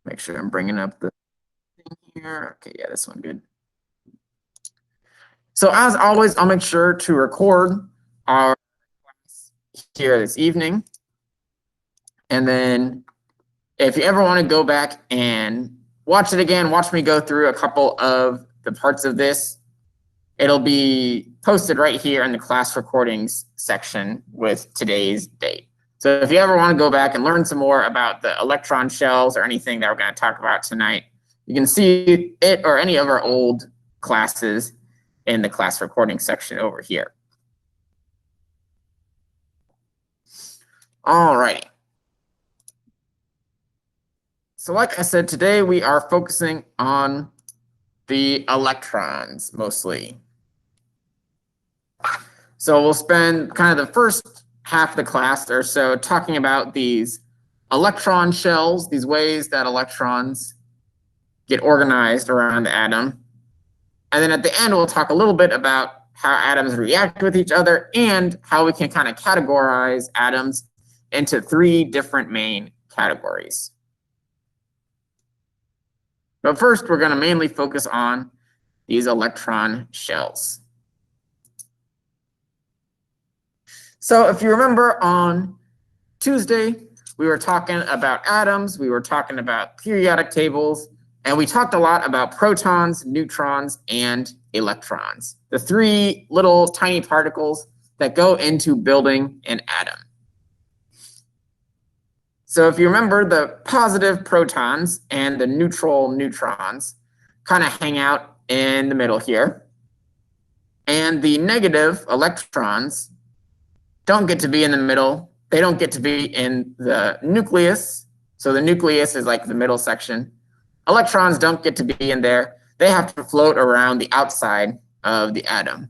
Make sure I'm bringing up the thing here. Okay, yeah, this one good. So as always, I'll make sure to record our class here this evening. And then if you ever want to go back and watch it again, watch me go through a couple of the parts of this, it'll be posted right here in the class recordings section with today's date. So if you ever want to go back and learn some more about the electron shells or anything that we're going to talk about tonight, you can see it or any of our old classes in the class recording section over here. All righty. So like I said, today we are focusing on the electrons mostly. So we'll spend kind of the first half of the class or so talking about these electron shells, these ways that electrons get organized around the atom. And then at the end, we'll talk a little bit about how atoms react with each other and how we can kind of categorize atoms into 3 different main categories. But first, we're going to mainly focus on these electron shells. So if you remember on Tuesday, we were talking about atoms, we were talking about periodic tables, and we talked a lot about protons, neutrons, and electrons, the 3 little tiny particles that go into building an atom. So if you remember, the positive protons and the neutral neutrons kind of hang out in the middle here. And the negative electrons don't get to be in the middle. They don't get to be in the nucleus. So the nucleus is like the middle section. Electrons don't get to be in there. They have to float around the outside of the atom.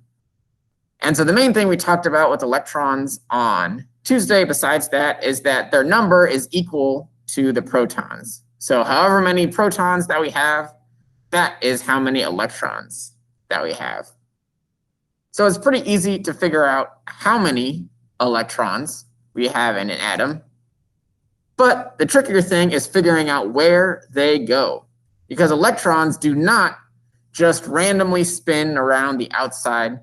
And so the main thing we talked about with electrons on Tuesday, besides that, is that their number is equal to the protons. So however many protons that we have, that is how many electrons that we have. So it's pretty easy to figure out how many electrons we have in an atom. But the trickier thing is figuring out where they go, because electrons do not just randomly spin around the outside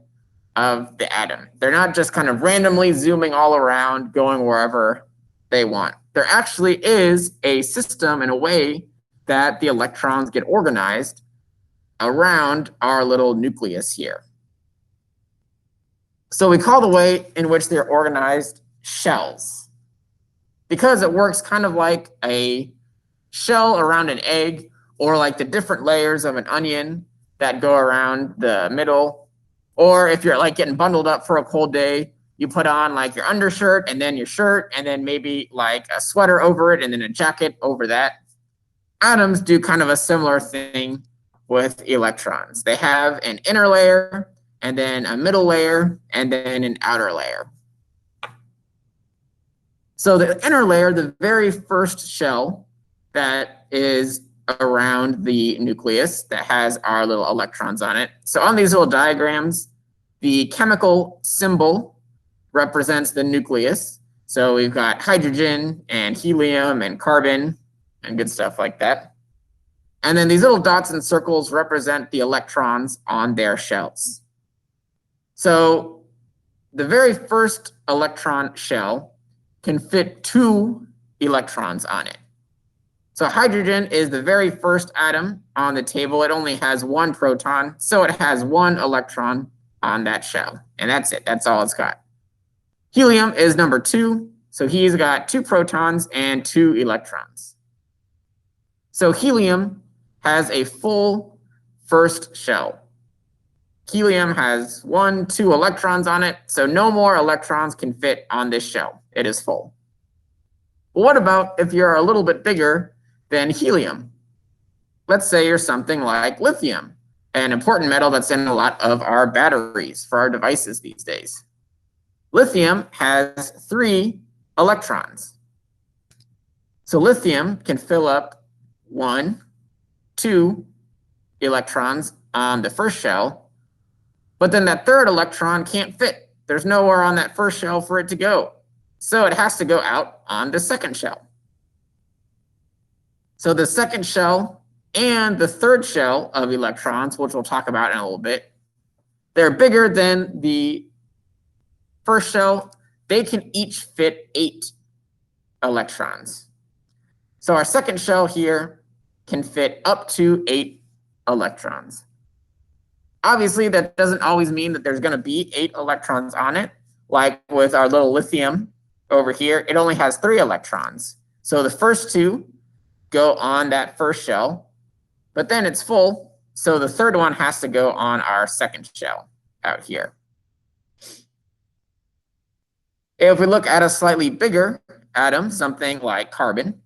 of the atom. They're not just kind of randomly zooming all around, going wherever they want. There actually is a system and a way that the electrons get organized around our little nucleus here. So we call the way in which they're organized shells, because it works kind of like a shell around an egg, or like the different layers of an onion that go around the middle. Or if you're like getting bundled up for a cold day, you put on like your undershirt and then your shirt and then maybe like a sweater over it and then a jacket over that. Atoms do kind of a similar thing with electrons. They have an inner layer and then a middle layer and then an outer layer. So the inner layer, the very first shell that is around the nucleus that has our little electrons on it. So on these little diagrams, the chemical symbol represents the nucleus. So we've got hydrogen and helium and carbon and good stuff like that. And then these little dots and circles represent the electrons on their shells. So the very first electron shell can fit 2 electrons on it. So hydrogen is the very first atom on the table. It only has 1 proton, so it has 1 electron on that shell. And that's it. That's all it's got. Helium is number 2. So he's got 2 protons and 2 electrons. So helium has a full first shell. Helium has 1, 2 electrons on it, so no more electrons can fit on this shell. It is full. But what about if you're a little bit bigger than helium? Let's say you're something like lithium, an important metal that's in a lot of our batteries for our devices these days. Lithium has 3 electrons. So lithium can fill up 1, 2 electrons on the first shell, but then that third electron can't fit. There's nowhere on that first shell for it to go. So it has to go out on the second shell. So the second shell and the third shell of electrons, which we'll talk about in a little bit, they're bigger than the first shell. They can each fit 8 electrons. So our second shell here can fit up to 8 electrons. Obviously, that doesn't always mean that there's going to be 8 electrons on it. Like with our little lithium over here, it only has 3 electrons. So the first 2 go on that first shell, but then it's full. So the third one has to go on our second shell out here. If we look at a slightly bigger atom, something like carbon,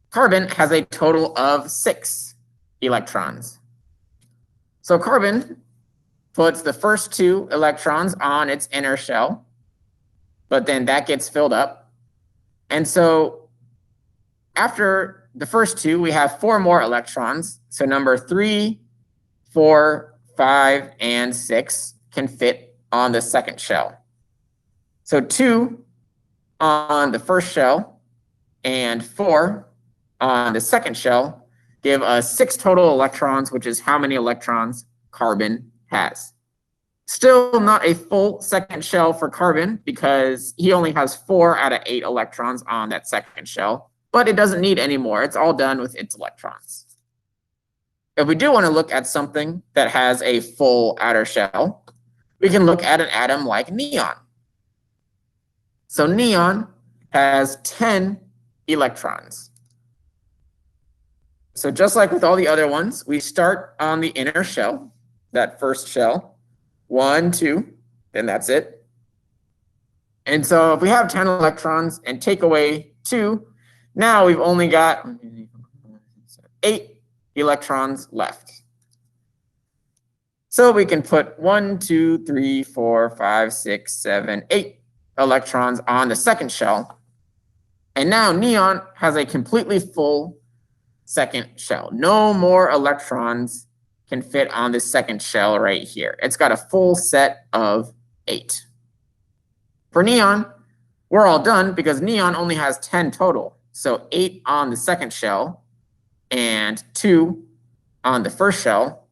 carbon has a total of 6 electrons. So carbon puts the first 2 electrons on its inner shell, but then that gets filled up. And so after the first 2, we have 4 more electrons. So number 3, 4, 5, and 6 can fit on the second shell. So 2 on the first shell and 4 on the second shell give us 6 total electrons, which is how many electrons carbon has. Still not a full second shell for carbon because he only has 4 out of 8 electrons on that second shell, but it doesn't need any more. It's all done with its electrons. If we do want to look at something that has a full outer shell, we can look at an atom like neon. So neon has 10 electrons. So just like with all the other ones, we start on the inner shell, that first shell, 1, 2, then that's it. And so if we have 10 electrons and take away 2, now we've only got 8 electrons left. So we can put 1, 2, 3, 4, 5, 6, 7, 8 electrons on the second shell. And now neon has a completely full second shell. No more electrons can fit on this second shell right here. It's got a full set of 8. For neon, we're all done because neon only has 10 total. So 8 on the second shell and 2 on the first shell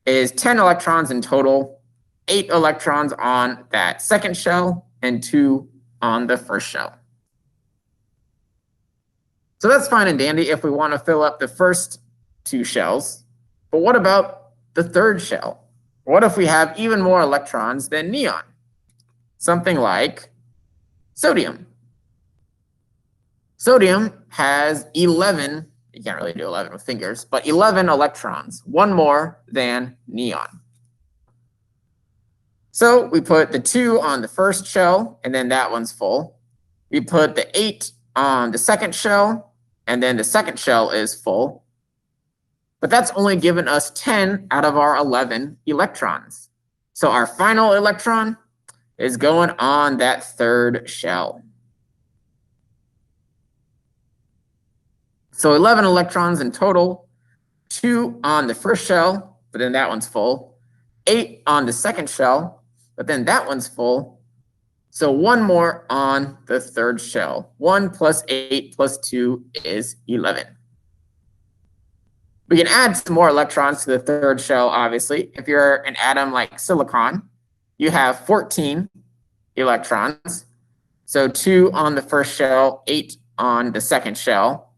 is 10 electrons in total. 8 electrons on that second shell and 2 on the first shell. So that's fine and dandy if we want to fill up the first 2 shells. But what about the third shell? What if we have even more electrons than neon? Something like sodium. Sodium has 11, you can't really do 11 with fingers, but 11 electrons, 1 more than neon. So we put the 2 on the first shell, and then that one's full. We put the 8 on the second shell, and then the second shell is full. But that's only given us 10 out of our 11 electrons. So our final electron is going on that third shell. So 11 electrons in total, 2 on the first shell, but then that one's full. 8 on the second shell, but then that one's full. So 1 more on the third shell. 1 plus 8 plus 2 is 11. We can add some more electrons to the third shell, obviously. If you're an atom like silicon, you have 14 electrons. So 2 on the first shell, 8 on the second shell.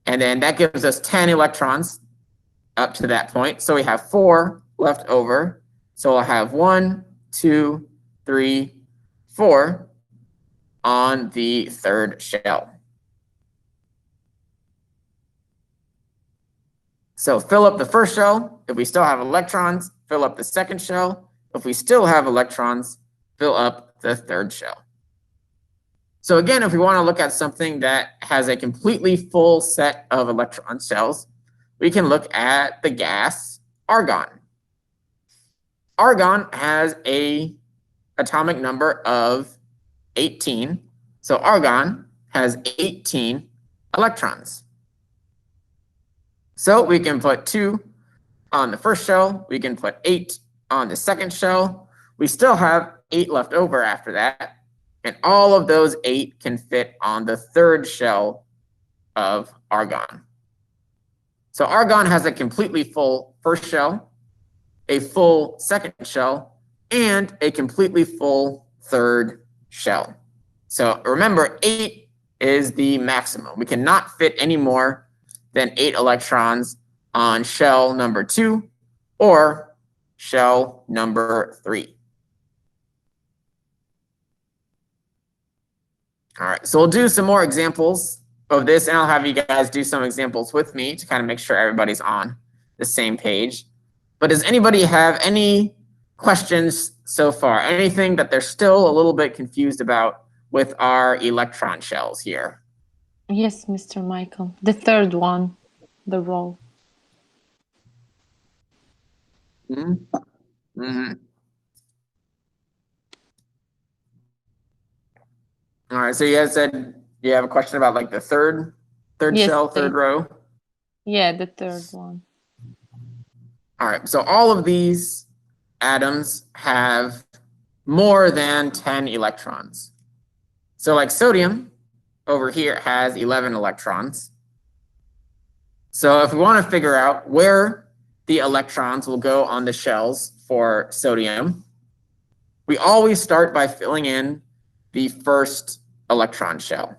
And then that gives us 10 electrons up to that point. So we have 4 left over. So we'll have 1, 2, 3, 4 on the third shell. So fill up the first shell. If we still have electrons, fill up the second shell. If we still have electrons, fill up the third shell. So again, if we want to look at something that has a completely full set of electron shells, we can look at the gas argon. Argon has an atomic number of 18. So argon has 18 electrons. So we can put 2 on the first shell. We can put 8 on the second shell. We still have 8 left over after that. And all of those 8 can fit on the third shell of argon. So argon has a completely full first shell, a full second shell, and a completely full third shell. So remember, 8 is the maximum. We cannot fit any more than 8 electrons on shell number 2 or shell number 3. All right, so we'll do some more examples of this, and I'll have you guys do some examples with me to kind of make sure everybody's on the same page. But does anybody have any questions so far? Anything that they're still a little bit confused about with our electron shells here? Yes, Mr. Michael. The third one, the roll. Mm-hmm. Mm-hmm. All right, so you guys said you have a question about like the third yes, shell, third row? Yeah, the third one. All right, so all of these atoms have more than 10 electrons. So like sodium over here has 11 electrons. So if we want to figure out where the electrons will go on the shells for sodium, we always start by filling in the first electron shell.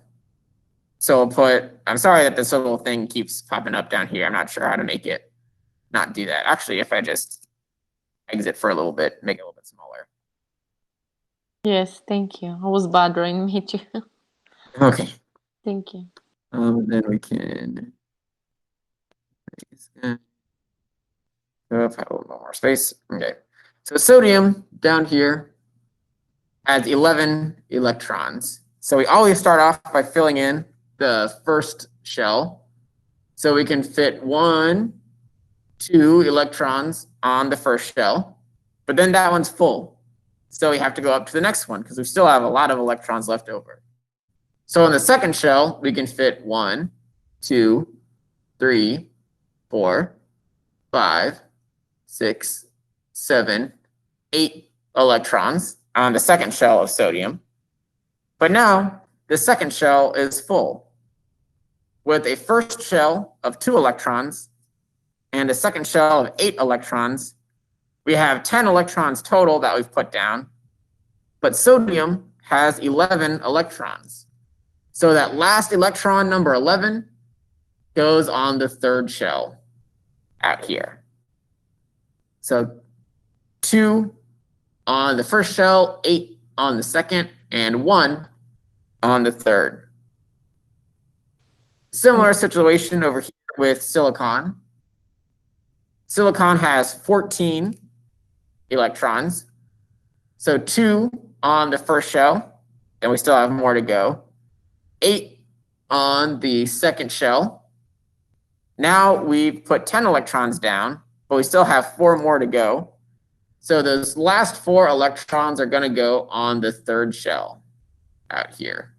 So we'll put, I'm sorry that this little thing keeps popping up down here. I'm not sure how to make it not do that. Actually, if I just exit for a little bit, make it a little bit smaller. Yes, thank you. I was bothering me too. Okay. Thank you. Then we can have a little more space. Okay. So sodium down here has 11 electrons. So we always start off by filling in the first shell. So we can fit 1, 2 electrons on the first shell, but then that one's full. So we have to go up to the next one because we still have a lot of electrons left over. So in the second shell, we can fit 1, 2, 3, 4, 5, 6, 7, 8 electrons on the second shell of sodium. But now the second shell is full with a first shell of 2 electrons and a second shell of 8 electrons. We have 10 electrons total that we've put down, but sodium has 11 electrons. So that last electron, number 11, goes on the third shell out here. So 2 on the first shell, 8 on the second, and 1 on the third. Similar situation over here with silicon. Silicon has 14 electrons. So 2 on the first shell, and we still have more to go. 8 on the second shell. Now we've put 10 electrons down, but we still have 4 more to go. So those last 4 electrons are going to go on the third shell out here.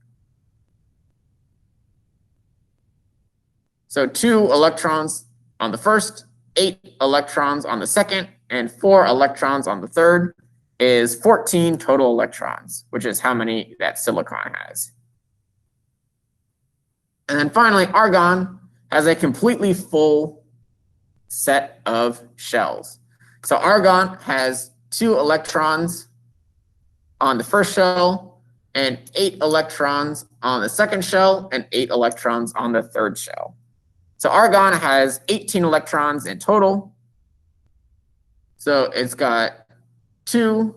So 2 electrons on the first, 8 electrons on the second, and 4 electrons on the third is 14 total electrons, which is how many that silicon has. And then finally, argon has a completely full set of shells. So argon has 2 electrons on the first shell and 8 electrons on the second shell and 8 electrons on the third shell. So argon has 18 electrons in total. So it's got 2,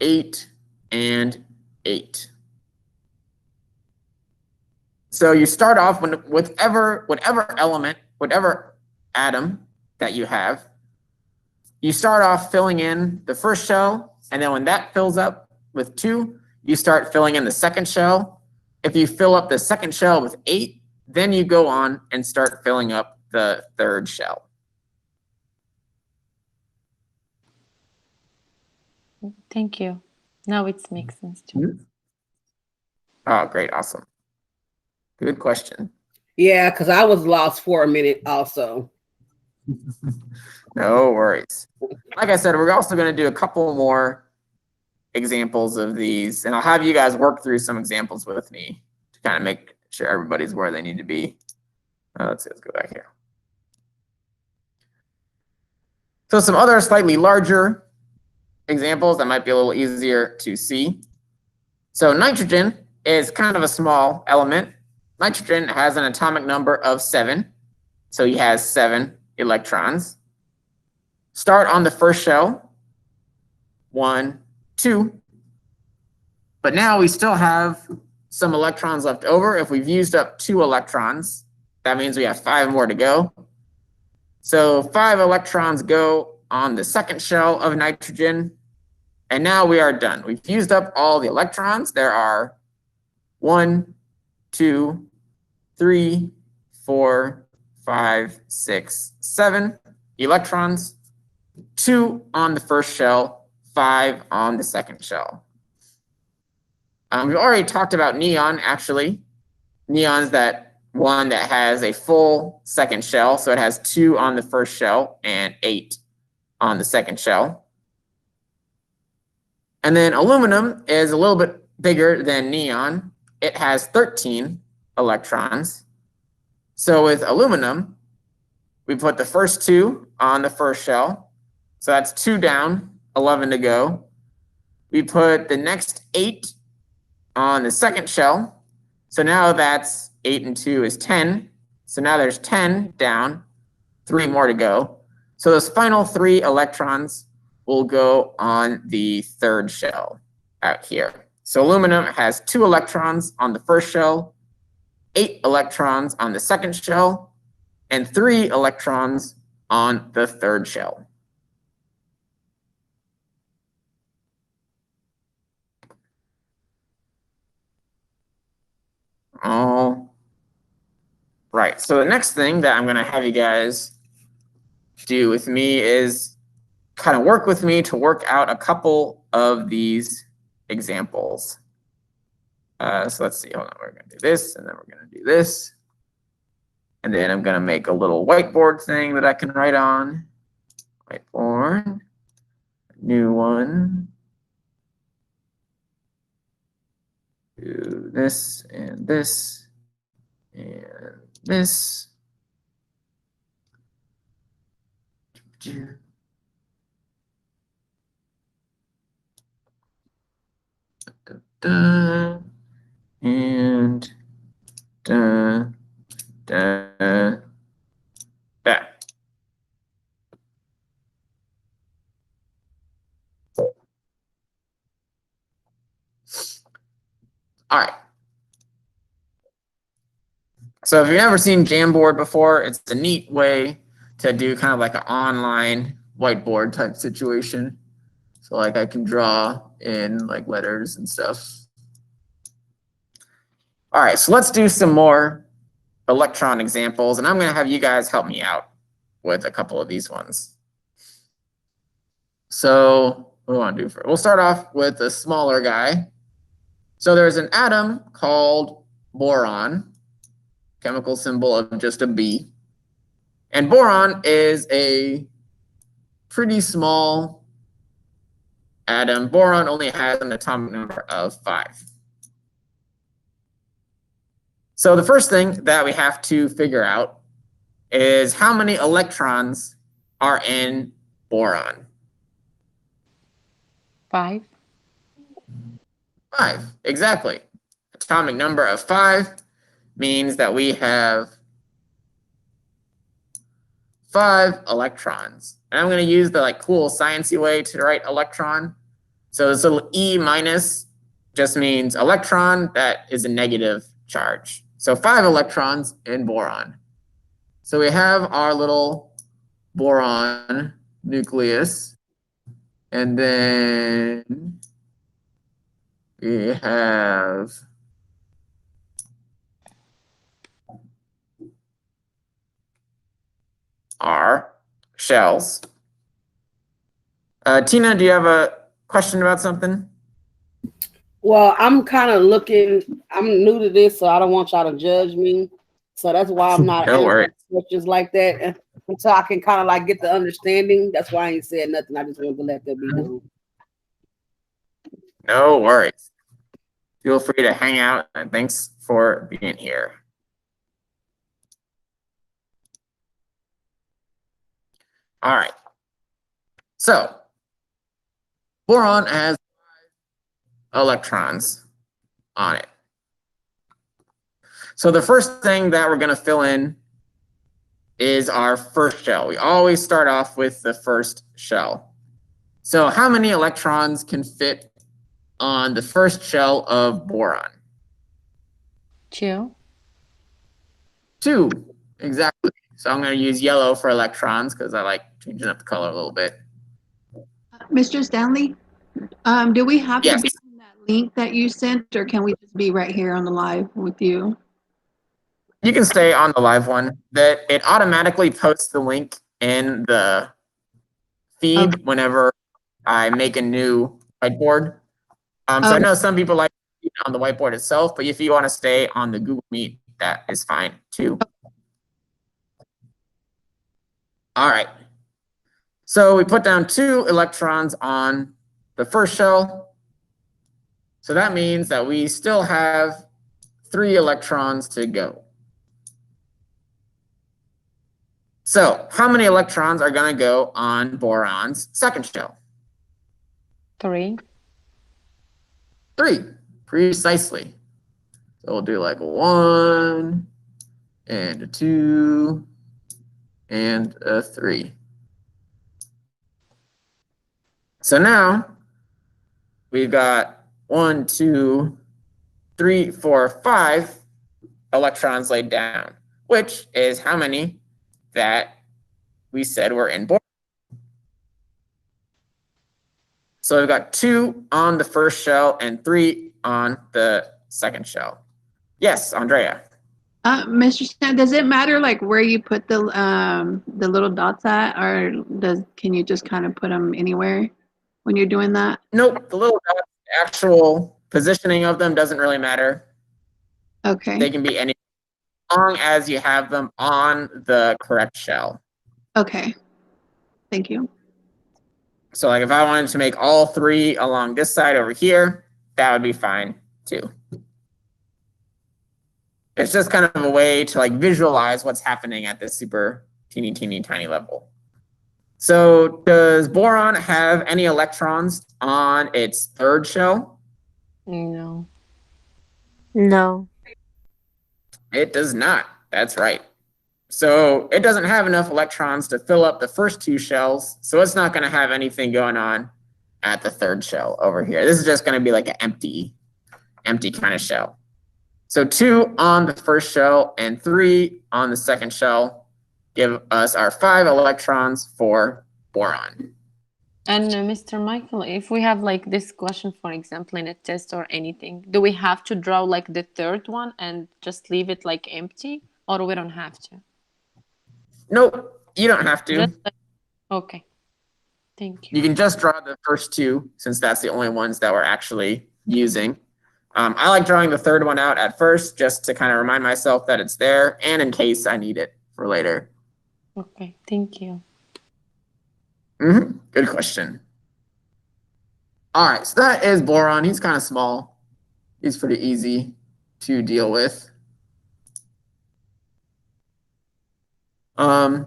8, and 8. So you start off with whatever element, whatever atom that you have, you start off filling in the first shell, and then when that fills up with 2, you start filling in the second shell. If you fill up the second shell with 8, then you go on and start filling up the third shell. Thank you. Now it makes sense too. Oh, great. Awesome. Good question. Yeah, because I was lost for a minute also. No worries. Like I said, we're also going to do a couple more examples of these, and I'll have you guys work through some examples with me to kind of make sure everybody's where they need to be. Let's go back here. So some other slightly larger examples that might be a little easier to see. So nitrogen is kind of a small element. Nitrogen has an atomic number of 7. So he has 7 electrons. Start on the first shell, 1, 2. But now we still have some electrons left over. If we've used up 2 electrons, that means we have 5 more to go. So 5 electrons go on the second shell of nitrogen. And now we are done. We've used up all the electrons. There are 1, 2, 3, 4, 5, 6, 7 electrons. 2 on the first shell, 5 on the second shell. We've already talked about neon, actually. Neon's that one that has a full second shell. So it has 2 on the first shell and 8 on the second shell. And then aluminum is a little bit bigger than neon. It has 13 electrons. So with aluminum, we put the first 2 on the first shell. So that's 2 down, 11 to go. We put the next 8 on the second shell. So now that's 8 and 2 is 10. So now there's 10 down, 3 more to go. So those final 3 electrons will go on the third shell out here. So aluminum has 2 electrons on the first shell, 8 electrons on the second shell, and 3 electrons on the third shell. All right, so the next thing that I'm going to have you guys do with me is kind of work with me to work out a couple of these examples. So let's see, hold on, we're going to do this, and then we're going to do this. And then I'm going to make a little whiteboard thing that I can write on. Whiteboard, new one. Do this and this and this. And that. All right. So if you've never seen Jamboard before, it's a neat way to do kind of like an online whiteboard type situation. So like I can draw in like letters and stuff. All right, so let's do some more electron examples, and I'm going to have you guys help me out with a couple of these ones. So what do we want to do first? We'll start off with a smaller guy. So there's an atom called boron, chemical symbol of just a B. And boron is a pretty small atom. Boron only has an atomic number of 5. So the first thing that we have to figure out is how many electrons are in boron. 5. 5, exactly. Atomic number of 5 means that we have 5 electrons. And I'm going to use the like cool sciencey way to write electron. So this little E minus just means electron that is a negative charge. So 5 electrons in boron. So we have our little boron nucleus. And then we have our shells. Tina, do you have a question about something? Well, I'm kind of looking, I'm new to this, so I don't want y'all to judge me. So that's why I'm not answering questions like that until I can kind of like get the understanding. That's why I ain't said nothing. I just wanted to let that be known. No worries. Feel free to hang out, and thanks for being here. All right. So boron has electrons on it. So the first thing that we're going to fill in is our first shell. We always start off with the first shell. So how many electrons can fit on the first shell of boron? 2. 2, exactly. So I'm going to use yellow for electrons because I like changing up the color a little bit. Mr. Stanley, do we have Yes. to be in that link that you sent, or can we just be right here on the live with you? You can stay on the live one. That it automatically posts the link in the feed whenever I make a new whiteboard. So I know some people like on the whiteboard itself, but if you want to stay on the Google Meet, that is fine too. All right. So we put down 2 electrons on the first shell. So that means that we still have 3 electrons to go. So how many electrons are going to go on boron's second shell? 3. 3, precisely. So we'll do like a 1 and a 2 and a 3. So now we've got 1, 2, 3, 4, 5 electrons laid down, which is how many that we said were in boron. So we've got 2 on the first shell and 3 on the second shell. Yes, Andrea. Mr. Stan, does it matter like where you put the little dots at, or can you just kind of put them anywhere when you're doing that? Nope, the little dots, the actual positioning of them doesn't really matter. Okay. They can be any, as long as you have them on the correct shell. Okay. Thank you. So like if I wanted to make all 3 along this side over here, that would be fine too. It's just kind of a way to like visualize what's happening at this super teeny tiny level. So does boron have any electrons on its third shell? No. No. It does not. That's right. So it doesn't have enough electrons to fill up the first 2 shells. So it's not going to have anything going on at the third shell over here. This is just going to be like an empty kind of shell. So 2 on the first shell and 3 on the second shell give us our 5 electrons for boron. And Mr. Michael, if we have like this question, for example, in a test or anything, do we have to draw like the third one and just leave it like empty, or we don't have to? Nope, you don't have to. Okay, thank you. You can just draw the first 2 since that's the only ones that we're actually using. I like drawing the third one out at first just to kind of remind myself that it's there and in case I need it for later. Okay, thank you. Good question. All right, so that is boron. He's kind of small. He's pretty easy to deal with. So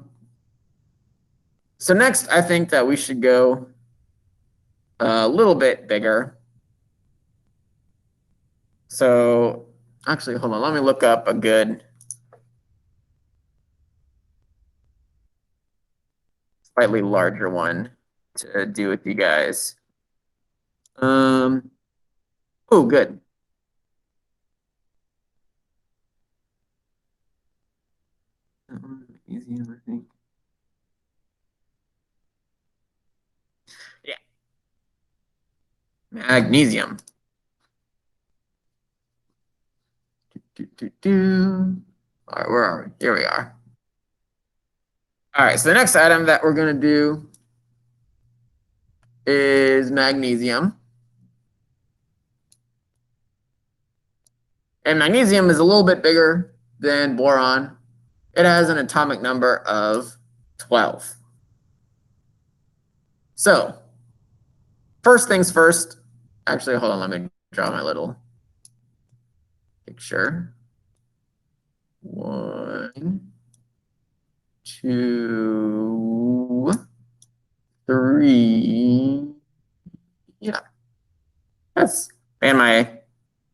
next, I think that we should go a little bit bigger. So actually, hold on. Let me look up a good slightly larger one to do with you guys. Oh, good. Magnesium, I think. Yeah. Magnesium. All right, where are we? Here we are. All right, so the next item that we're going to do is magnesium. And magnesium is a little bit bigger than boron. It has an atomic number of 12. So, first things first. Actually, hold on, let me draw my little picture. 1, 2, 3. Yeah. Yes. And my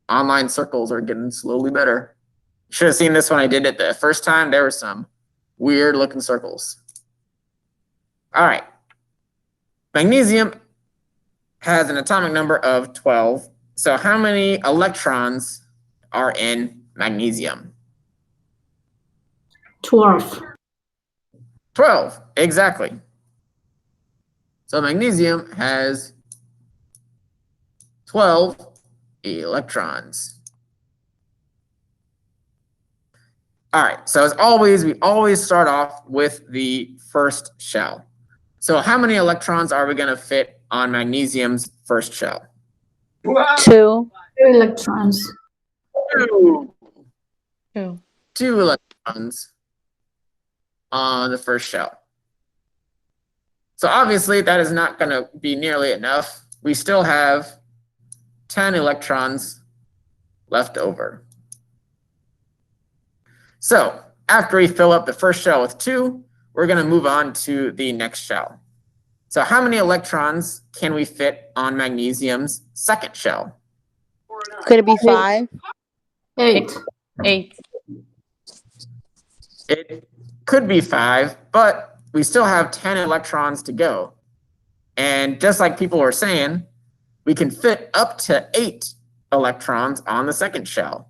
online circles are getting slowly better. You should have seen this when I did it the first time. There were some weird looking circles. All right. Magnesium has an atomic number of 12. So how many electrons are in magnesium? 12. 12, exactly. So magnesium has 12 electrons. All right, so as always, we always start off with the first shell. So how many electrons are we going to fit on magnesium's first shell? 2. 2 electrons. 2. 2. 2 electrons on the first shell. So obviously that is not going to be nearly enough. We still have 10 electrons left over. So after we fill up the first shell with 2, we're going to move on to the next shell. So how many electrons can we fit on magnesium's second shell? Could it be 5? 8. 8. It could be 5, but we still have 10 electrons to go. And just like people were saying, we can fit up to 8 electrons on the second shell.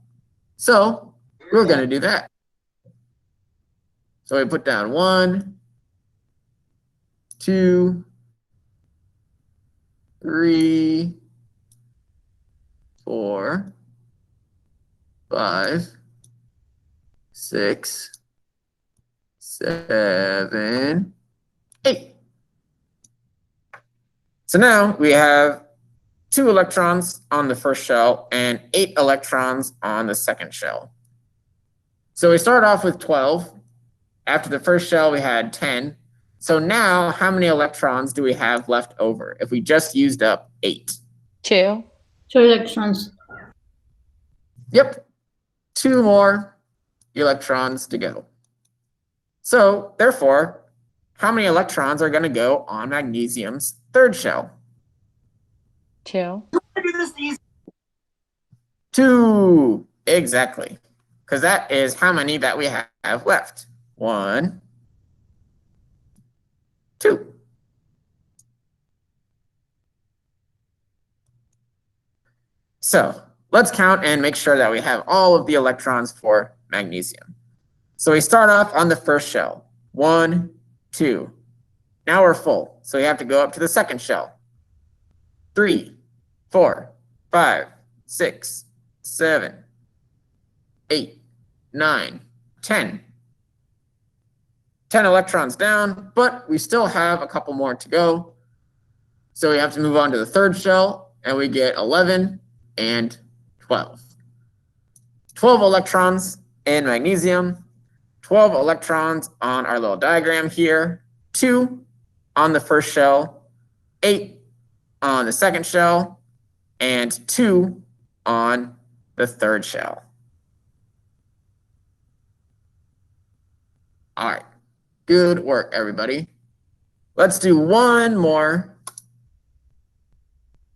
So we're going to do that. So we put down 1, 2, 3, 4, 5, 6, 7, 8. So now we have 2 electrons on the first shell and 8 electrons on the second shell. So we start off with 12. After the first shell, we had 10. So now how many electrons do we have left over if we just used up 8? 2. 2 electrons. Yep, 2 more electrons to go. So therefore, how many electrons are going to go on magnesium's third shell? 2. 2, exactly, because that is how many that we have left. 1, 2. So let's count and make sure that we have all of the electrons for magnesium. So we start off on the first shell. 1, 2. Now we're full, so we have to go up to the second shell. 3, 4, 5, 6, 7, 8, 9, 10. 10 electrons down, but we still have a couple more to go. So we have to move on to the third shell, and we get 11 and 12. 12 electrons in magnesium, 12 electrons on our little diagram here, 2 on the first shell, 8 on the second shell, and 2 on the third shell. All right. Good work, everybody. Let's do one more.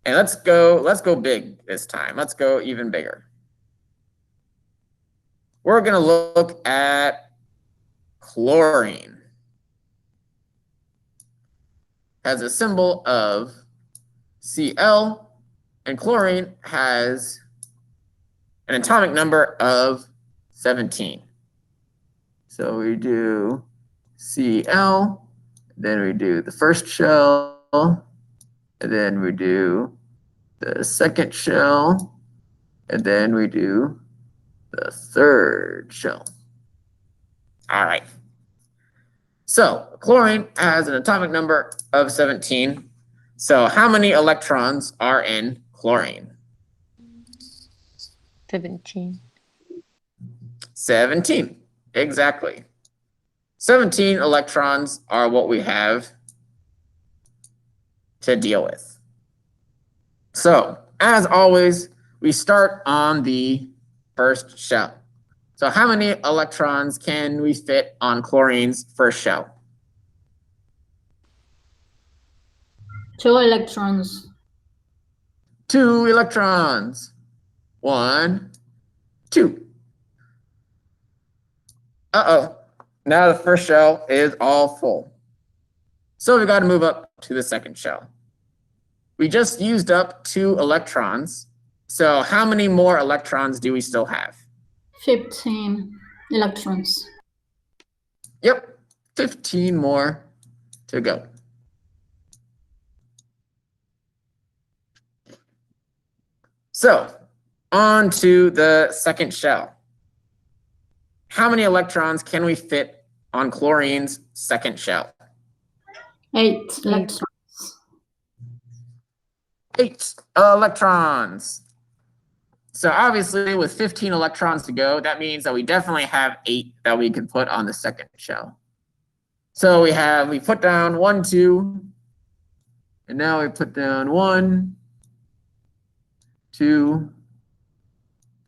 And let's go big this time. Let's go even bigger. We're going to look at chlorine. Has a symbol of Cl, and chlorine has an atomic number of 17. So we do Cl, then we do the first shell, and then we do the second shell, and then we do the third shell. All right. So chlorine has an atomic number of 17. So how many electrons are in chlorine? 17. 17, exactly. 17 electrons are what we have to deal with. So, as always, we start on the first shell. So how many electrons can we fit on chlorine's first shell? 2 electrons. 2 electrons. 1, 2. Uh-oh. Now the first shell is all full. So we got to move up to the second shell. We just used up 2 electrons. So how many more electrons do we still have? 15 electrons. Yep, 15 more to go. So on to the second shell. How many electrons can we fit on chlorine's second shell? 8 electrons. 8 electrons. So obviously with 15 electrons to go, that means that we definitely have 8 that we can put on the second shell. So we put down 1, 2, and now we put down 1, 2,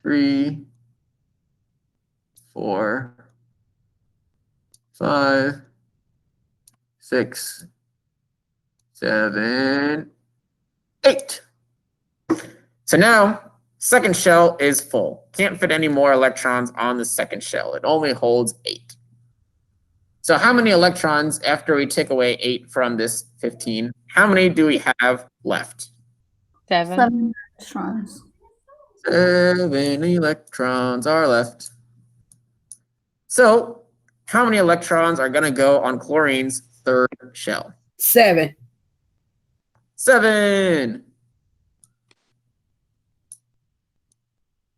3, 4, 5, 6, 7, 8. So now, second shell is full. Can't fit any more electrons on the second shell. It only holds 8. So how many electrons, after we take away 8 from this 15, how many do we have left? 7. 7 electrons. 7 electrons are left. So how many electrons are going to go on chlorine's third shell? 7. 7.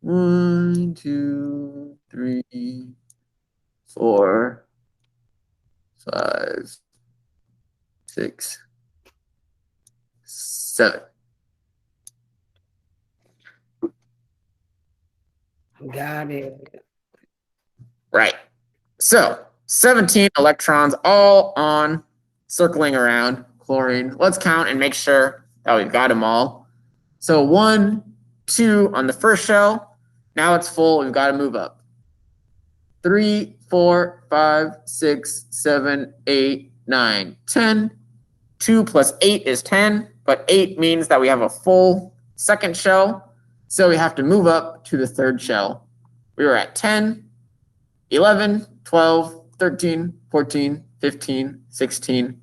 1, 2, 3, 4, 5, 6, 7. Got it. Right. So 17 electrons all on circling around chlorine. Let's count and make sure that we've got them all. So 1, 2 on the first shell. Now it's full. We've got to move up. 3, 4, 5, 6, 7, 8, 9, 10. 2 plus 8 is 10, but 8 means that we have a full second shell. So we have to move up to the third shell. We were at 10, 11, 12, 13, 14, 15, 16,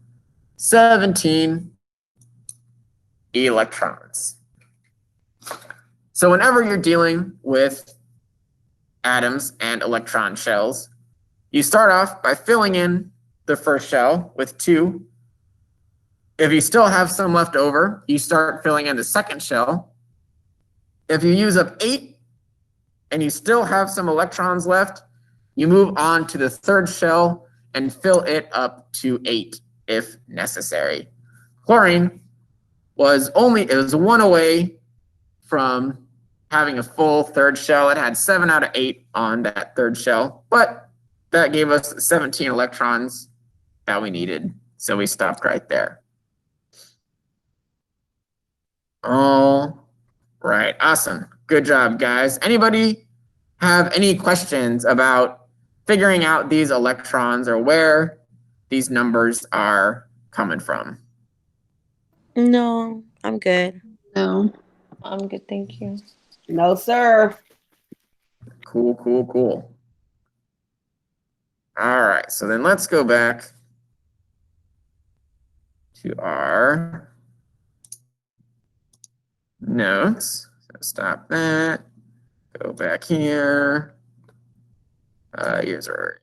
17 electrons. So whenever you're dealing with atoms and electron shells, you start off by filling in the first shell with 2. If you still have some left over, you start filling in the second shell. If you use up 8 and you still have some electrons left, you move on to the third shell and fill it up to 8 if necessary. Chlorine was 1 away from having a full third shell. It had 7 out of 8 on that third shell, but that gave us 17 electrons that we needed. So we stopped right there. All right, awesome. Good job, guys. Anybody have any questions about figuring out these electrons or where these numbers are coming from? No, I'm good. No. I'm good, thank you. No, sir. Cool, cool, cool. All right, so then let's go back to our notes. So stop that. Go back here. Here's our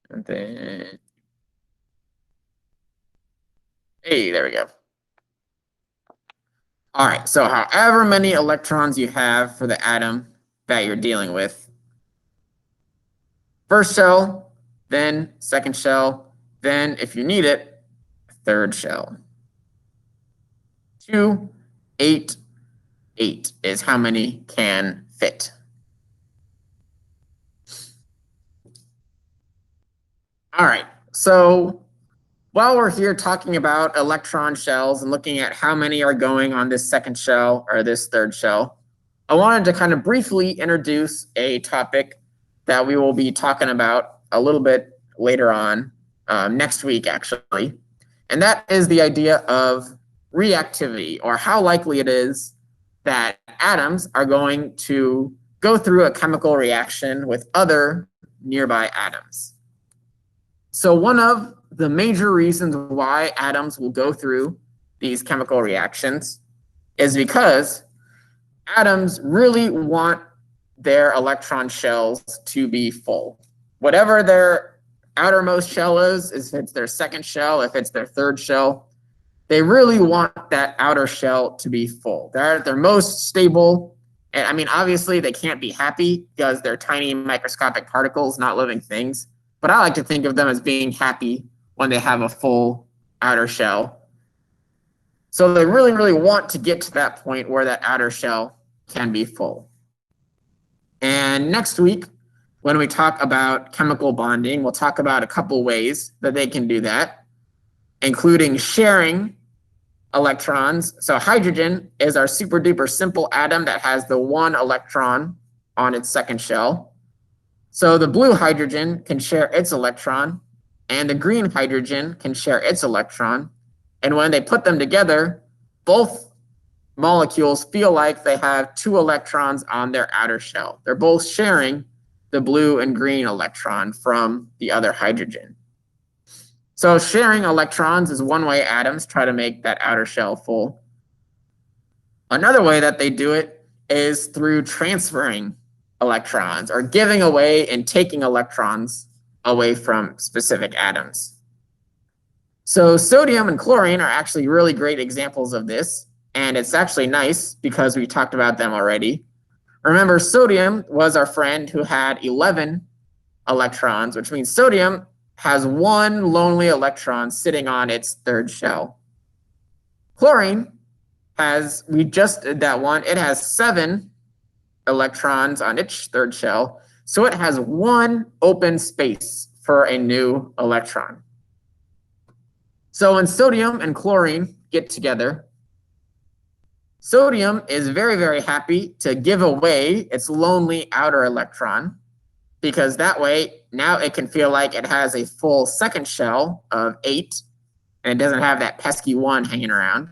and then hey, there we go. All right, so however many electrons you have for the atom that you're dealing with, first shell, then second shell, then if you need it, third shell. 2, 8, 8 is how many can fit. All right, so while we're here talking about electron shells and looking at how many are going on this second shell or this third shell, I wanted to kind of briefly introduce a topic that we will be talking about a little bit later on, next week actually, and that is the idea of reactivity, or how likely it is that atoms are going to go through a chemical reaction with other nearby atoms. So one of the major reasons why atoms will go through these chemical reactions is because atoms really want their electron shells to be full. Whatever their outermost shell is, if it's their second shell, if it's their third shell, they really want that outer shell to be full. They're at their most stable. And I mean, obviously they can't be happy because they're tiny microscopic particles, not living things. But I like to think of them as being happy when they have a full outer shell. So they really, really want to get to that point where that outer shell can be full. And next week, when we talk about chemical bonding, we'll talk about a couple ways that they can do that, including sharing electrons. So hydrogen is our super duper simple atom that has the one electron on its second shell. So the blue hydrogen can share its electron, and the green hydrogen can share its electron. And when they put them together, both molecules feel like they have two electrons on their outer shell. They're both sharing the blue and green electron from the other hydrogen. So sharing electrons is one way atoms try to make that outer shell full. Another way that they do it is through transferring electrons, or giving away and taking electrons away from specific atoms. So sodium and chlorine are actually really great examples of this, and it's actually nice because we talked about them already. Remember, sodium was our friend who had 11 electrons, which means sodium has one lonely electron sitting on its third shell. Chlorine has, we just did that one, it has 7 electrons on its third shell, so it has one open space for a new electron. So when sodium and chlorine get together, sodium is very, very happy to give away its lonely outer electron, because that way now it can feel like it has a full second shell of 8 and it doesn't have that pesky 1 hanging around.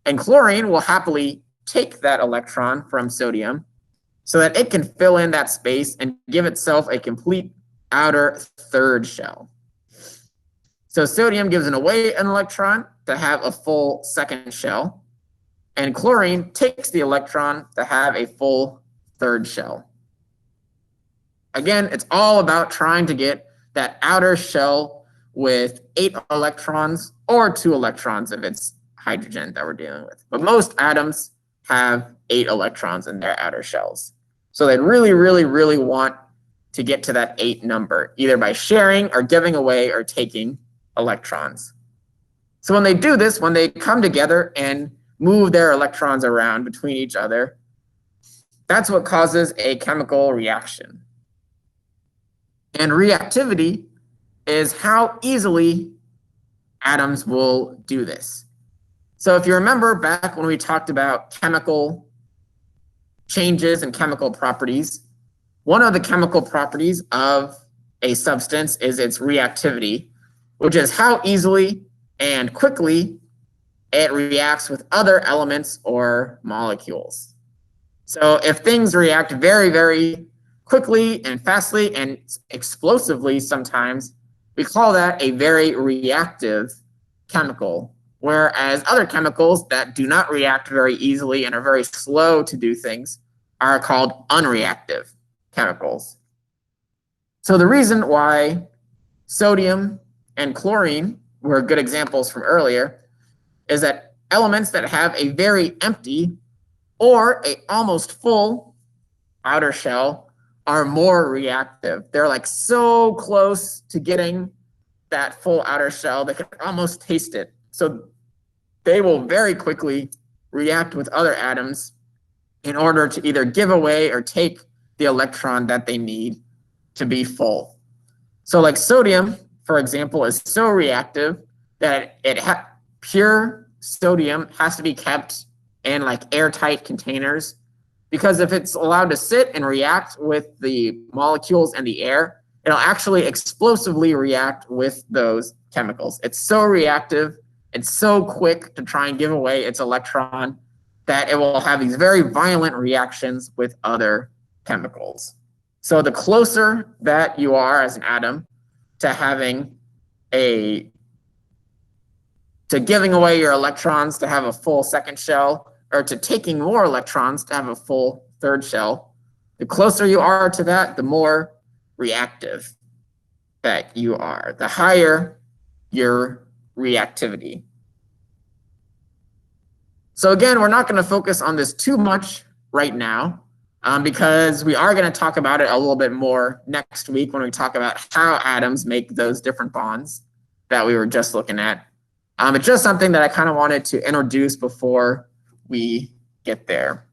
And chlorine will happily take that electron from sodium so that it can fill in that space and give itself a complete outer third shell. So sodium gives away an electron to have a full second shell, and chlorine takes the electron to have a full third shell. Again, it's all about trying to get that outer shell with 8 electrons or 2 electrons if it's hydrogen that we're dealing with. But most atoms have 8 electrons in their outer shells. So they really, really, really want to get to that 8 number, either by sharing or giving away or taking electrons. So when they do this, when they come together and move their electrons around between each other, that's what causes a chemical reaction. And reactivity is how easily atoms will do this. So if you remember back when we talked about chemical changes and chemical properties, one of the chemical properties of a substance is its reactivity, which is how easily and quickly it reacts with other elements or molecules. So if things react very, very quickly and fastly and explosively sometimes, we call that a very reactive chemical. Whereas other chemicals that do not react very easily and are very slow to do things are called unreactive chemicals. So the reason why sodium and chlorine were good examples from earlier is that elements that have a very empty or a almost full outer shell are more reactive. They're like so close to getting that full outer shell, they can almost taste it. So they will very quickly react with other atoms in order to either give away or take the electron that they need to be full. So like sodium, for example, is so reactive that pure sodium has to be kept in like airtight containers, because if it's allowed to sit and react with the molecules in the air, it'll actually explosively react with those chemicals. It's so reactive, it's so quick to try and give away its electron that it will have these very violent reactions with other chemicals. So the closer that you are as an atom to giving away your electrons to have a full second shell, or to taking more electrons to have a full third shell, the closer you are to that, the more reactive that you are, the higher your reactivity. So again, we're not going to focus on this too much right now, because we are going to talk about it a little bit more next week when we talk about how atoms make those different bonds that we were just looking at. It's just something that I kind of wanted to introduce before we get there.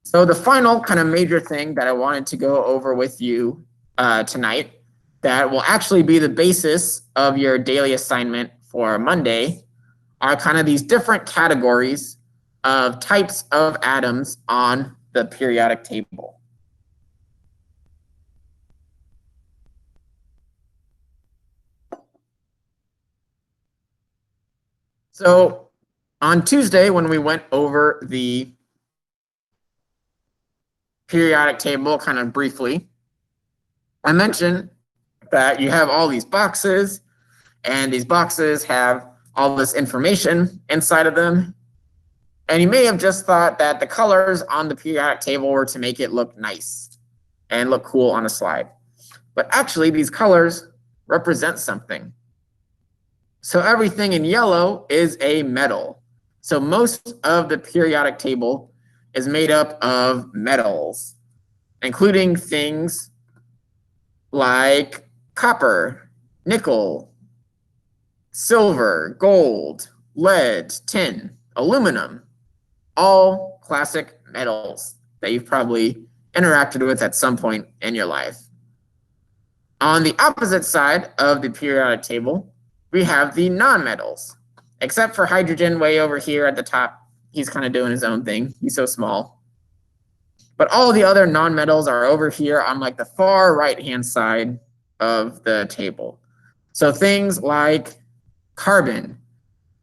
So the final kind of major thing that I wanted to go over with you tonight, that will actually be the basis of your daily assignment for Monday, are kind of these different categories of types of atoms on the periodic table. So on Tuesday, when we went over the periodic table kind of briefly, I mentioned that you have all these boxes, and these boxes have all this information inside of them. And you may have just thought that the colors on the periodic table were to make it look nice and look cool on a slide. But actually, these colors represent something. So everything in yellow is a metal. So most of the periodic table is made up of metals, including things like copper, nickel, silver, gold, lead, tin, aluminum, all classic metals that you've probably interacted with at some point in your life. On the opposite side of the periodic table, we have the nonmetals, except for hydrogen way over here at the top. He's kind of doing his own thing. He's so small. But all the other nonmetals are over here on like the far right-hand side of the table. So things like carbon,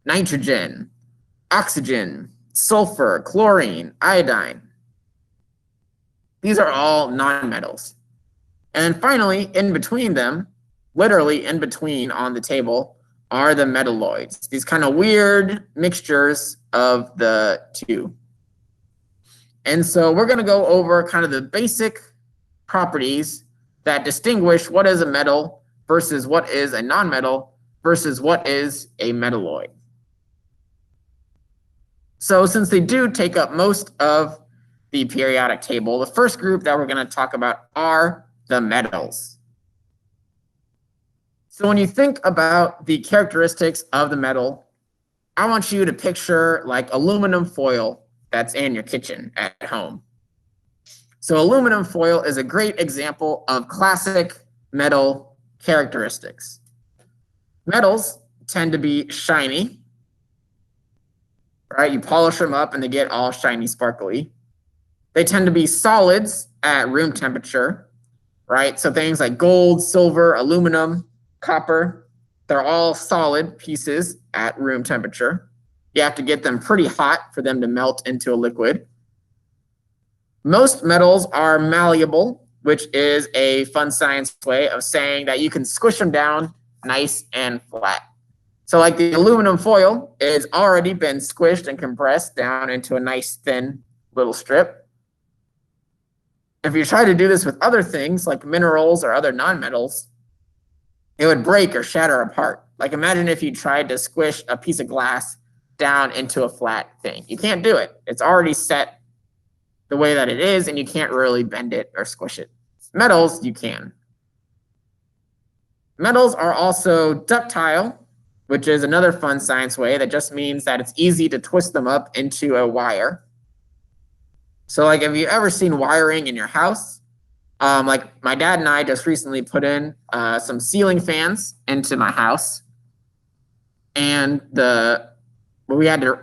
nitrogen, oxygen, sulfur, chlorine, iodine. These are all nonmetals. And then finally, in between them, literally in between on the table, are the metalloids, these kind of weird mixtures of the two. And so we're going to go over kind of the basic properties that distinguish what is a metal versus what is a nonmetal versus what is a metalloid. So since they do take up most of the periodic table, the first group that we're going to talk about are the metals. So when you think about the characteristics of the metal, I want you to picture like aluminum foil that's in your kitchen at home. So aluminum foil is a great example of classic metal characteristics. Metals tend to be shiny, right? You polish them up and they get all shiny, sparkly. They tend to be solids at room temperature, right? So things like gold, silver, aluminum, copper, they're all solid pieces at room temperature. You have to get them pretty hot for them to melt into a liquid. Most metals are malleable, which is a fun science way of saying that you can squish them down nice and flat. So like the aluminum foil is already been squished and compressed down into a nice thin little strip. If you try to do this with other things like minerals or other nonmetals, it would break or shatter apart. Like imagine if you tried to squish a piece of glass down into a flat thing. You can't do it. It's already set the way that it is, and you can't really bend it or squish it. Metals, you can. Metals are also ductile, which is another fun science way that just means that it's easy to twist them up into a wire. So like, have you ever seen wiring in your house? Like my dad and I just recently put in some ceiling fans into my house, and we had to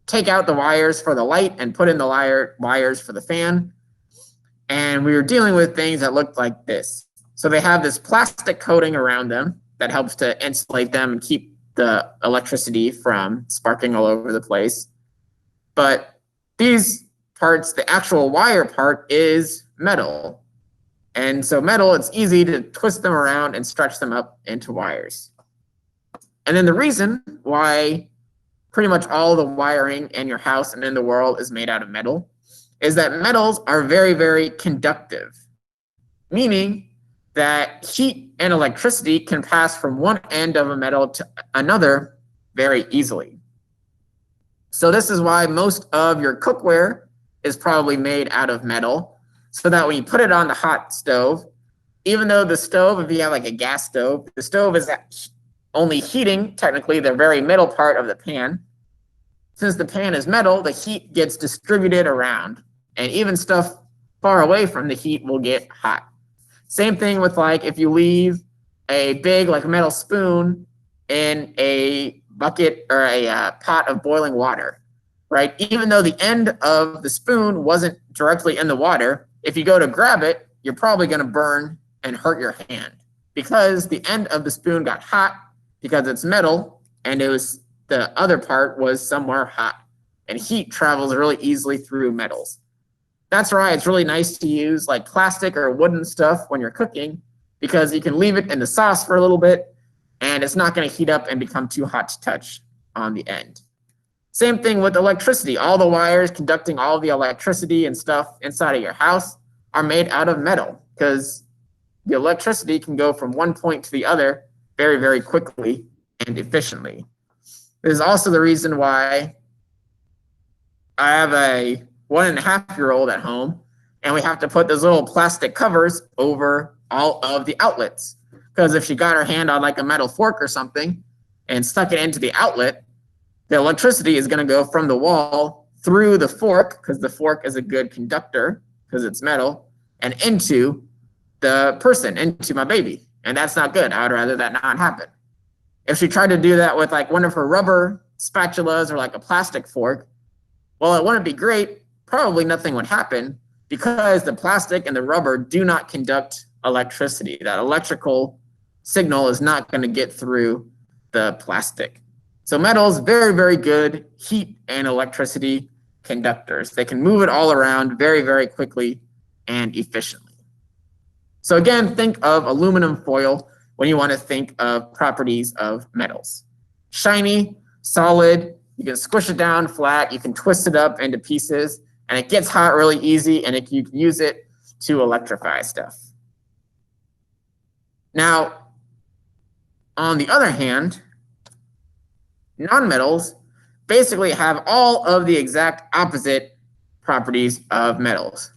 take out the wires for the light and put in the wires for the fan. And we were dealing with things that looked like this. So they have this plastic coating around them that helps to insulate them and keep the electricity from sparking all over the place. But these parts, the actual wire part is metal. And so metal, it's easy to twist them around and stretch them up into wires. And then the reason why pretty much all the wiring in your house and in the world is made out of metal is that metals are very, very conductive, meaning that heat and electricity can pass from one end of a metal to another very easily. So this is why most of your cookware is probably made out of metal, so that when you put it on the hot stove, even though the stove, if you have like a gas stove, the stove is only heating technically the very middle part of the pan. Since the pan is metal, the heat gets distributed around, and even stuff far away from the heat will get hot. Same thing with like if you leave a big like metal spoon in a bucket or a pot of boiling water, right? Even though the end of the spoon wasn't directly in the water, if you go to grab it, you're probably going to burn and hurt your hand because the end of the spoon got hot because it's metal and the other part was somewhere hot, and heat travels really easily through metals. That's why it's really nice to use like plastic or wooden stuff when you're cooking, because you can leave it in the sauce for a little bit and it's not going to heat up and become too hot to touch on the end. Same thing with electricity. All the wires conducting all the electricity and stuff inside of your house are made out of metal because the electricity can go from one point to the other very, very quickly and efficiently. This is also the reason why I have a 1.5-year-old at home, and we have to put those little plastic covers over all of the outlets. Because if she got her hand on like a metal fork or something and stuck it into the outlet, the electricity is going to go from the wall through the fork, because the fork is a good conductor because it's metal, and into the person, into my baby. And that's not good. I would rather that not happen. If she tried to do that with like one of her rubber spatulas or like a plastic fork, well, it wouldn't be great. Probably nothing would happen because the plastic and the rubber do not conduct electricity. That electrical signal is not going to get through the plastic. So metals, very, very good heat and electricity conductors. They can move it all around very, very quickly and efficiently. So again, think of aluminum foil when you want to think of properties of metals. Shiny, solid, you can squish it down flat, you can twist it up into pieces, and it gets hot really easy, and you can use it to electrify stuff. Now, on the other hand, nonmetals basically have all of the exact opposite properties of metals.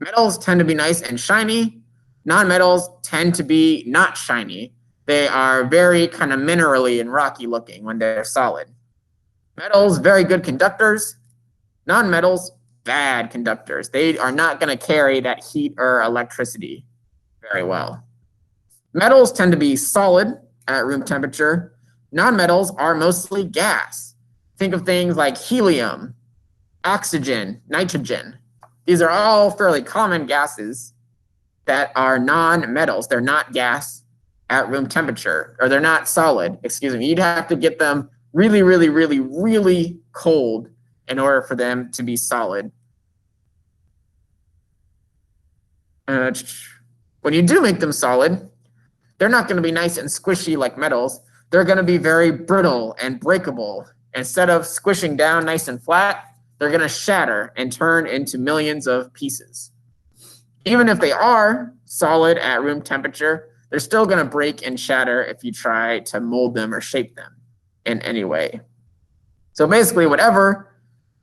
Metals tend to be nice and shiny. Nonmetals tend to be not shiny. They are very kind of minerally and rocky looking when they're solid. Metals, very good conductors. Nonmetals, bad conductors. They are not going to carry that heat or electricity very well. Metals tend to be solid at room temperature. Nonmetals are mostly gas. Think of things like helium, oxygen, nitrogen. These are all fairly common gases that are non-metals. They're not gas at room temperature, or they're not solid, excuse me. You'd have to get them really, really, really, really cold in order for them to be solid. When you do make them solid, they're not going to be nice and squishy like metals. They're going to be very brittle and breakable. Instead of squishing down nice and flat, they're going to shatter and turn into millions of pieces. Even if they are solid at room temperature, they're still going to break and shatter if you try to mold them or shape them in any way. So basically, whatever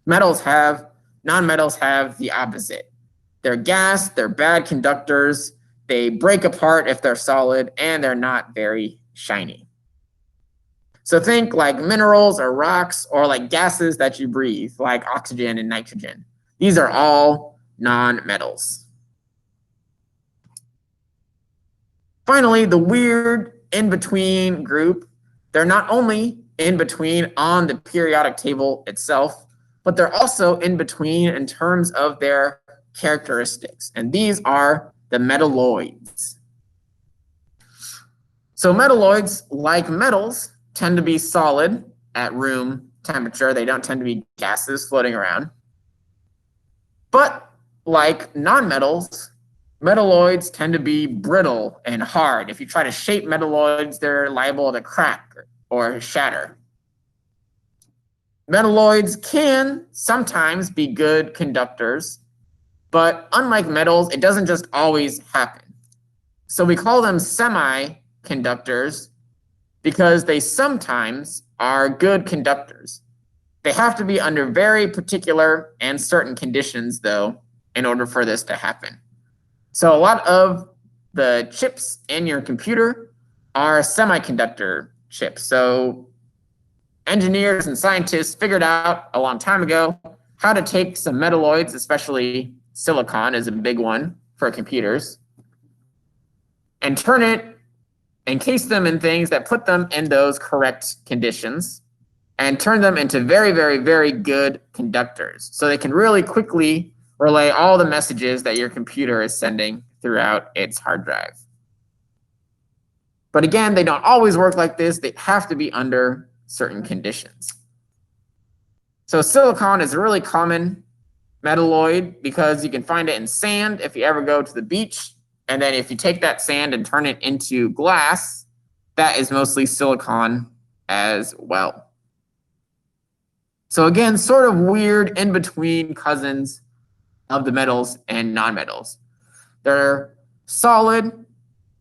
metals have, nonmetals have the opposite. They're gas, they're bad conductors, they break apart if they're solid, and they're not very shiny. So think like minerals or rocks or like gases that you breathe, like oxygen and nitrogen. These are all non-metals. Finally, the weird in-between group, they're not only in between on the periodic table itself, but they're also in between in terms of their characteristics. And these are the metalloids. So metalloids, like metals, tend to be solid at room temperature. They don't tend to be gases floating around. But like nonmetals, metalloids tend to be brittle and hard. If you try to shape metalloids, they're liable to crack or shatter. Metalloids can sometimes be good conductors, but unlike metals, it doesn't just always happen. So we call them semiconductors because they sometimes are good conductors. They have to be under very particular and certain conditions, though, in order for this to happen. So a lot of the chips in your computer are semiconductor chips. So engineers and scientists figured out a long time ago how to take some metalloids, especially silicon is a big one for computers, and turn it, encase them in things that put them in those correct conditions and turn them into very, very, very good conductors. So they can really quickly relay all the messages that your computer is sending throughout its hard drive. But again, they don't always work like this. They have to be under certain conditions. So silicon is a really common metalloid because you can find it in sand if you ever go to the beach. And then if you take that sand and turn it into glass, that is mostly silicon as well. So again, sort of weird in-between cousins of the metals and nonmetals. They're solid,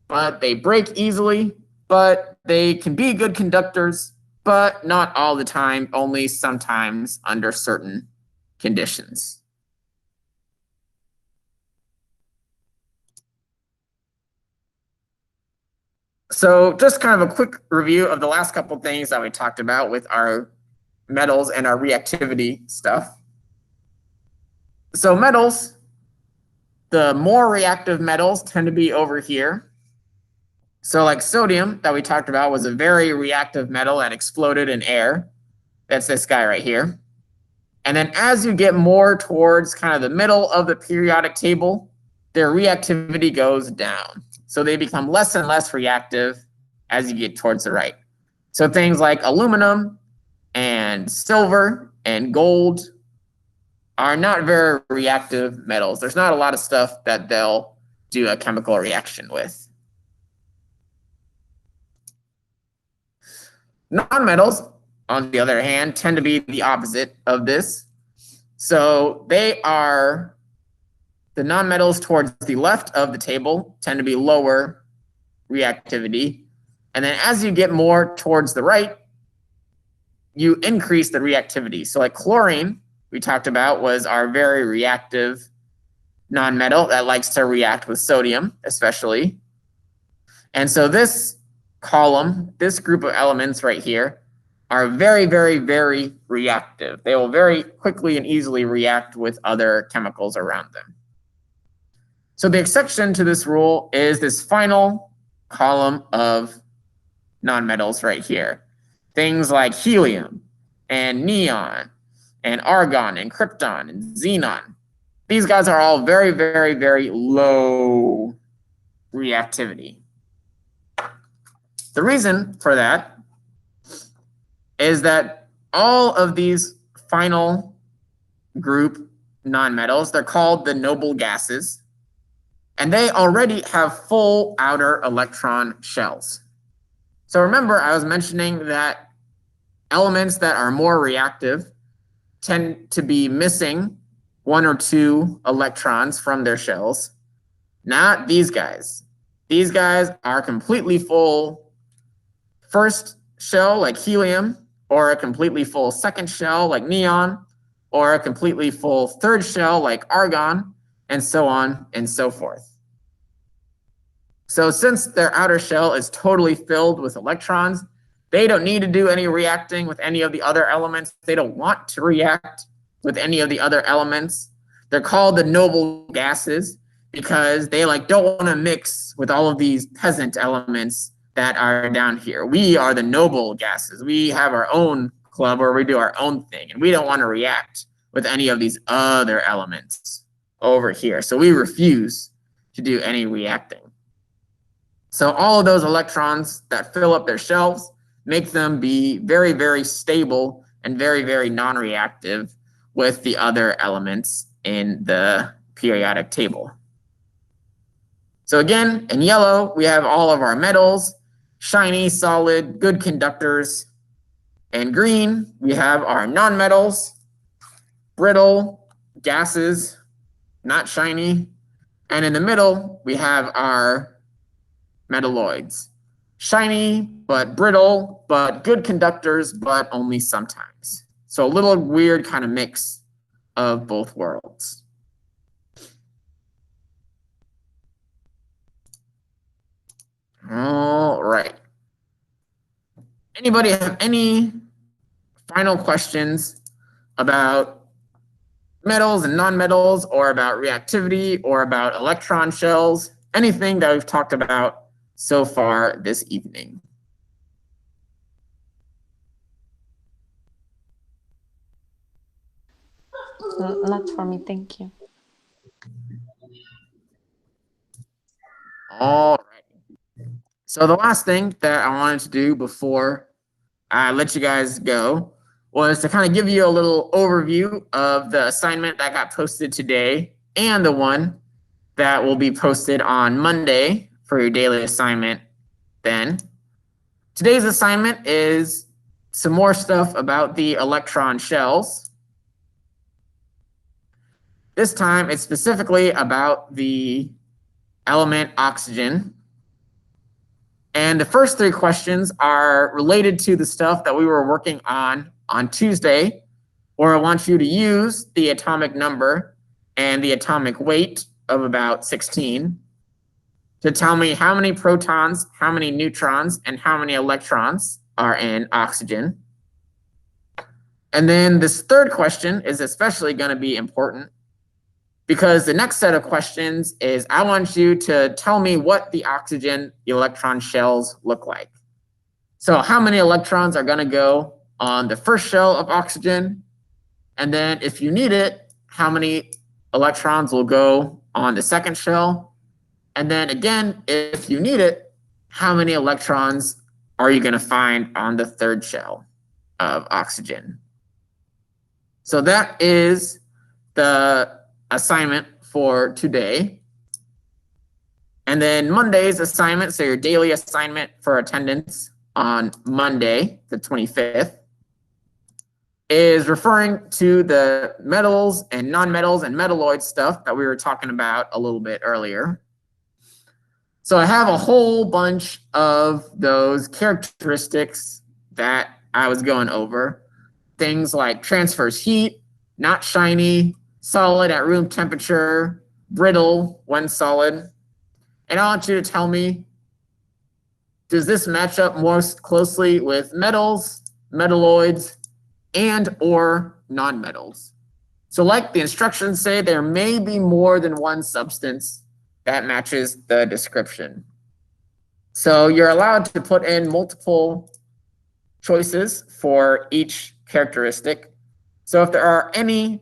but they break easily, but they can be good conductors, but not all the time, only sometimes under certain conditions. So just kind of a quick review of the last couple of things that we talked about with our metals and our reactivity stuff. So metals, the more reactive metals tend to be over here. So like sodium that we talked about was a very reactive metal that exploded in air. That's this guy right here. And then as you get more towards kind of the middle of the periodic table, their reactivity goes down. So they become less and less reactive as you get towards the right. So things like aluminum and silver and gold are not very reactive metals. There's not a lot of stuff that they'll do a chemical reaction with. Nonmetals, on the other hand, tend to be the opposite of this. So they are, the nonmetals towards the left of the table tend to be lower reactivity. And then as you get more towards the right, you increase the reactivity. So like chlorine, we talked about, was our very reactive nonmetal that likes to react with sodium, especially. And so this column, this group of elements right here, are very, very, very reactive. They will very quickly and easily react with other chemicals around them. So the exception to this rule is this final column of nonmetals right here. Things like helium and neon and argon and krypton and xenon. These guys are all very, very, very low reactivity. The reason for that is that all of these final group nonmetals, they're called the noble gases, and they already have full outer electron shells. So remember, I was mentioning that elements that are more reactive tend to be missing 1 or 2 electrons from their shells. Not these guys. These guys are completely full first shell like helium, or a completely full second shell like neon, or a completely full third shell like argon, and so on and so forth. So since their outer shell is totally filled with electrons, they don't need to do any reacting with any of the other elements. They don't want to react with any of the other elements. They're called the noble gases because they like don't want to mix with all of these peasant elements that are down here. We are the noble gases. We have our own club where we do our own thing, and we don't want to react with any of these other elements over here. So we refuse to do any reacting. So all of those electrons that fill up their shells make them be very, very stable and very, very non-reactive with the other elements in the periodic table. So again, in yellow, we have all of our metals, shiny, solid, good conductors. In green, we have our nonmetals, brittle, gases, not shiny. And in the middle, we have our metalloids. Shiny, but brittle, but good conductors, but only sometimes. So a little weird kind of mix of both worlds. All right. Anybody have any final questions about metals and nonmetals, or about reactivity, or about electron shells? Anything that we've talked about so far this evening? Not for me, thank you. All right. So the last thing that I wanted to do before I let you guys go was to kind of give you a little overview of the assignment that got posted today and the one that will be posted on Monday for your daily assignment then. Today's assignment is some more stuff about the electron shells. This time it's specifically about the element oxygen. And the first three questions are related to the stuff that we were working on Tuesday, where I want you to use the atomic number and the atomic weight of about 16 to tell me how many protons, how many neutrons, and how many electrons are in oxygen. And then this third question is especially going to be important, because the next set of questions is I want you to tell me what the oxygen electron shells look like. So how many electrons are going to go on the first shell of oxygen? And then if you need it, how many electrons will go on the second shell? And then again, if you need it, how many electrons are you going to find on the third shell of oxygen? So that is the assignment for today. And then Monday's assignment, so your daily assignment for attendance on Monday, the 25th, is referring to the metals and nonmetals and metalloid stuff that we were talking about a little bit earlier. So I have a whole bunch of those characteristics that I was going over. Things like transfers heat, not shiny, solid at room temperature, brittle when solid. And I want you to tell me, does this match up most closely with metals, metalloids, and or nonmetals? So like the instructions say, there may be more than one substance that matches the description. So you're allowed to put in multiple choices for each characteristic. So if there are any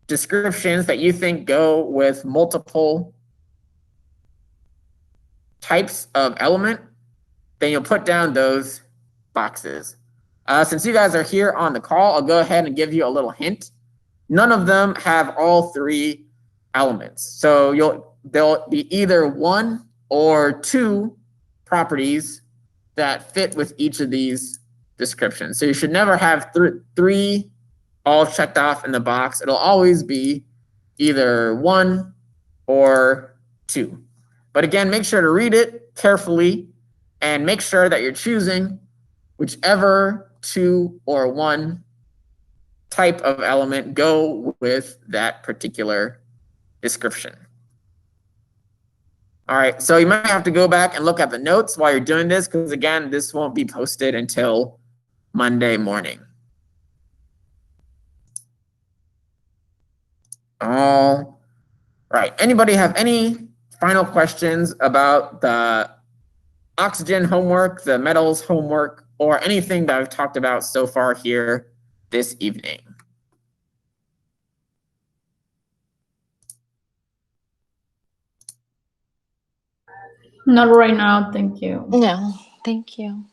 descriptions that you think go with multiple types of element, then you'll put down those boxes. Since you guys are here on the call, I'll go ahead and give you a little hint. None of them have all three elements. So there'll be either one or two properties that fit with each of these descriptions. So you should never have three all checked off in the box. It'll always be either one or two. But again, make sure to read it carefully and make sure that you're choosing whichever two or one type of element go with that particular description. All right, so you might have to go back and look at the notes while you're doing this, because again, this won't be posted until Monday morning. All Right. Anybody have any final questions about the oxygen homework, the metals homework, or anything that I've talked about so far here this evening? Not right now, thank you. No, thank you.